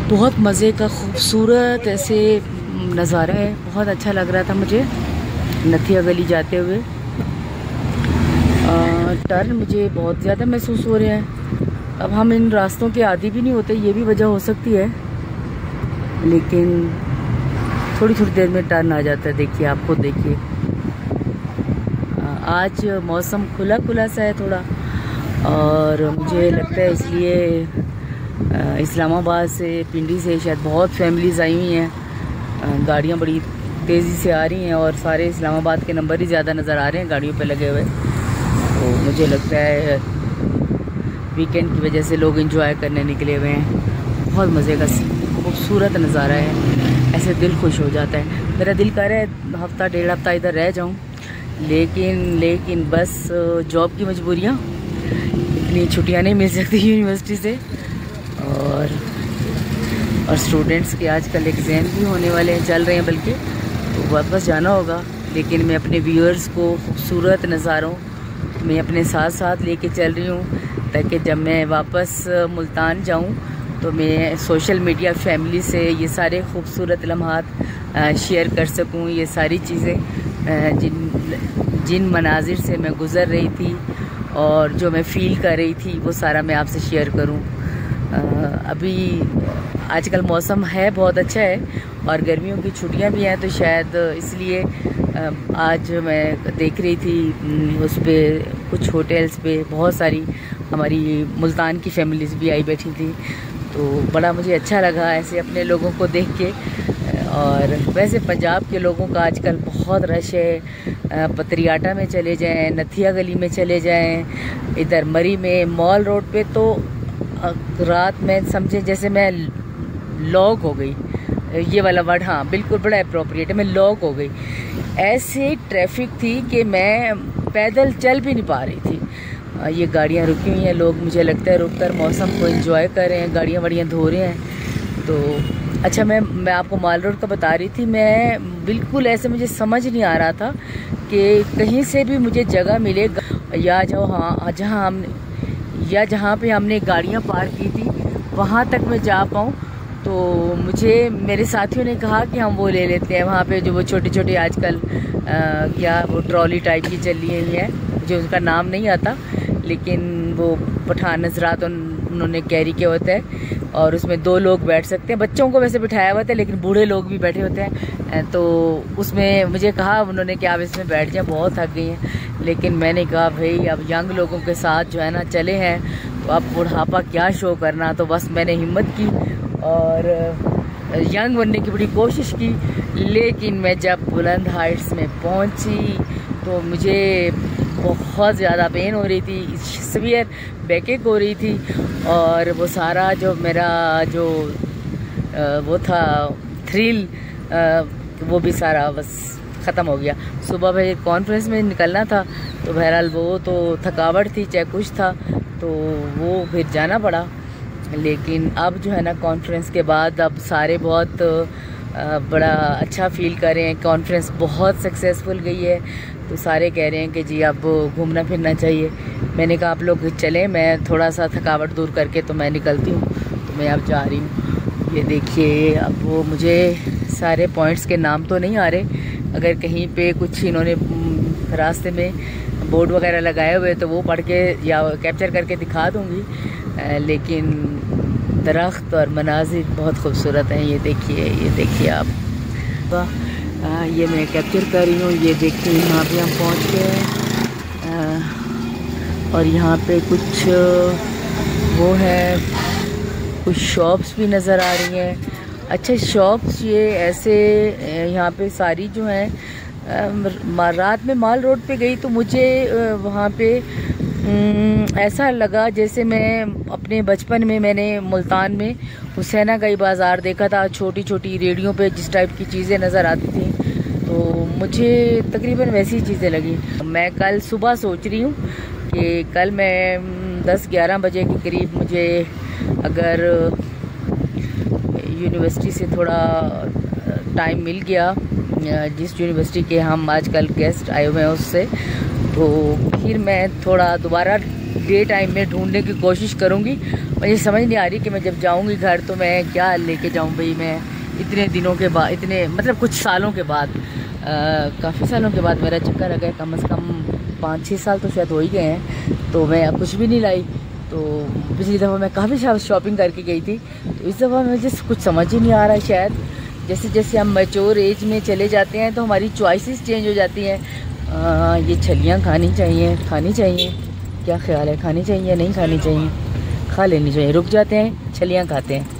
बहुत मज़े का खूबसूरत ऐसे नज़ारा है। बहुत अच्छा लग रहा था मुझे नथिया गली जाते हुए। टर्न मुझे बहुत ज़्यादा महसूस हो रहे हैं। अब हम इन रास्तों के आदी भी नहीं होते, ये भी वजह हो सकती है, लेकिन थोड़ी थोड़ी देर में टर्न आ जाता है। देखिए, आप खुद देखिए, आज मौसम खुला खुला सा है थोड़ा, और मुझे लगता है इसलिए इस्लामाबाद से, पिंडी से शायद बहुत फैमिलीज़ आई हुई हैं। गाड़ियाँ बड़ी तेज़ी से आ रही हैं और सारे इस्लामाबाद के नंबर ही ज़्यादा नज़र आ रहे हैं गाड़ियों पे लगे हुए। तो मुझे लगता है वीकेंड की वजह से लोग एंजॉय करने निकले हुए हैं। बहुत मज़े का खूबसूरत नज़ारा है, ऐसे दिल खुश हो जाता है। मेरा दिल कर रहा है हफ्ता डेढ़ हफ्ता इधर रह जाऊं, लेकिन बस जॉब की मजबूरियाँ, इतनी छुट्टियाँ नहीं मिल सकती यूनिवर्सिटी से, और स्टूडेंट्स के आजकल एग्ज़ाम भी होने वाले हैं, चल रहे हैं बल्कि, तो वापस जाना होगा। लेकिन मैं अपने व्यूअर्स को खूबसूरत नज़ारों में अपने साथ साथ लेके चल रही हूँ, ताकि जब मैं वापस मुल्तान जाऊँ तो मैं सोशल मीडिया फैमिली से ये सारे खूबसूरत लम्हात शेयर कर सकूँ। ये सारी चीज़ें जिन मनाजिर से मैं गुज़र रही थी और जो मैं फ़ील कर रही थी, वो सारा मैं आपसे शेयर करूँ। अभी आजकल मौसम है बहुत अच्छा है और गर्मियों की छुट्टियां भी हैं, तो शायद इसलिए आज मैं देख रही थी उस पर कुछ होटल्स पे बहुत सारी हमारी मुल्तान की फैमिलीज़ भी आई बैठी थी। तो बड़ा मुझे अच्छा लगा ऐसे अपने लोगों को देख के। और वैसे पंजाब के लोगों का आजकल बहुत रश है। पतरियाटा में चले जाएं, नथिया गली में चले जाएं, इधर मरी में, मॉल रोड पे तो रात में समझे जैसे मैं लॉक हो गई। ये वाला वर्ड, हाँ बिल्कुल, बड़ा अप्रोप्रिएट है, मैं लॉक हो गई। ऐसे ट्रैफिक थी कि मैं पैदल चल भी नहीं पा रही थी। ये गाड़ियाँ रुकी हुई हैं, लोग मुझे लगता है रुक कर मौसम को एंजॉय कर रहे हैं, गाड़ियाँ वाड़ियाँ धो रहे हैं। तो अच्छा, मैं आपको माल रोड का बता रही थी। मैं बिल्कुल ऐसे मुझे समझ नहीं आ रहा था कि कहीं से भी मुझे जगह मिले या जहाँ पे हमने गाड़ियाँ पार्क की थी वहाँ तक मैं जा पाऊँ। तो मुझे मेरे साथियों ने कहा कि हम वो ले लेते हैं वहाँ पे, जो वो छोटे छोटे आजकल क्या वो ट्रॉली टाइप की चल रही है, मुझे उसका नाम नहीं आता, लेकिन वो पठान नजरात उन्होंने कैरी किया होता है और उसमें 2 लोग बैठ सकते हैं। बच्चों को वैसे बिठाया हुआ था, लेकिन बूढ़े लोग भी बैठे होते हैं। तो उसमें मुझे कहा उन्होंने कि आप इसमें बैठ जाएं, बहुत थक गई हैं। लेकिन मैंने कहा भाई, अब यंग लोगों के साथ जो है ना चले हैं, तो अब बुढ़ापा क्या शो करना। तो बस मैंने हिम्मत की और यंग बनने की बड़ी कोशिश की। लेकिन मैं जब बुलंद हाइट्स में पहुंची तो मुझे बहुत ज़्यादा पेन हो रही थी, सीवियर बैकेक हो रही थी, और वो सारा जो मेरा जो वो था थ्रिल, वो भी सारा बस ख़त्म हो गया। सुबह भाई कॉन्फ्रेंस में निकलना था, तो बहरहाल वो तो थकावट थी चाहे कुछ था, तो वो फिर जाना पड़ा। लेकिन अब जो है ना, कॉन्फ्रेंस के बाद अब सारे बहुत बड़ा अच्छा फील कर रहे हैं। कॉन्फ्रेंस बहुत सक्सेसफुल गई है, तो सारे कह रहे हैं कि जी अब घूमना फिरना चाहिए। मैंने कहा आप लोग चलें, मैं थोड़ा सा थकावट दूर करके तो मैं निकलती हूँ। तो मैं अब जा रही हूँ। ये देखिए, अब वो मुझे सारे पॉइंट्स के नाम तो नहीं आ रहे, अगर कहीं पे कुछ इन्होंने रास्ते में बोर्ड वगैरह लगाए हुए तो वो पढ़ के या कैप्चर करके दिखा दूँगी। लेकिन दरख्त और मनाजिर बहुत खूबसूरत हैं। ये देखिए आप, ये मैं कैप्चर कर रही हूँ। ये देखिए, यहाँ पे हम पहुँच गए और यहाँ पे कुछ वो है, कुछ शॉप्स भी नज़र आ रही हैं। अच्छा, शॉप्स ये ऐसे यहाँ पे सारी जो हैं, रात में माल रोड पे गई तो मुझे वहाँ पे ऐसा लगा जैसे मैं अपने बचपन में मैंने मुल्तान में हुसैना का ही बाज़ार देखा था। छोटी छोटी रेडियो पे जिस टाइप की चीज़ें नज़र आती थी, तो मुझे तकरीबन वैसी चीज़ें लगी। मैं कल सुबह सोच रही हूँ कि कल मैं 10-11 बजे के करीब मुझे अगर यूनिवर्सिटी से थोड़ा टाइम मिल गया, जिस यूनिवर्सिटी के हम आजकल गेस्ट आए हुए हैं उससे, तो फिर मैं थोड़ा दोबारा डे टाइम में ढूंढने की कोशिश करूँगी मुझे समझ नहीं आ रही कि मैं जब जाऊंगी घर तो मैं क्या लेके जाऊं भाई। मैं इतने दिनों के बाद, इतने मतलब कुछ सालों के बाद, काफ़ी सालों के बाद मेरा चक्कर आ गया। कम से कम 5-6 साल तो शायद हो ही गए हैं, तो मैं कुछ भी नहीं लाई। तो पिछली दफ़ा मैं काफ़ी शॉपिंग करके गई थी, तो इस दफ़ा मुझे कुछ समझ ही नहीं आ रहा है। शायद जैसे जैसे हम मैच्योर एज में चले जाते हैं तो हमारी चॉइसेस चेंज हो जाती हैं। ये छलियाँ खानी चाहिए, खानी चाहिए, क्या ख्याल है, खानी चाहिए नहीं खानी चाहिए? खा लेनी चाहिए। रुक जाते हैं, छलियाँ खाते हैं।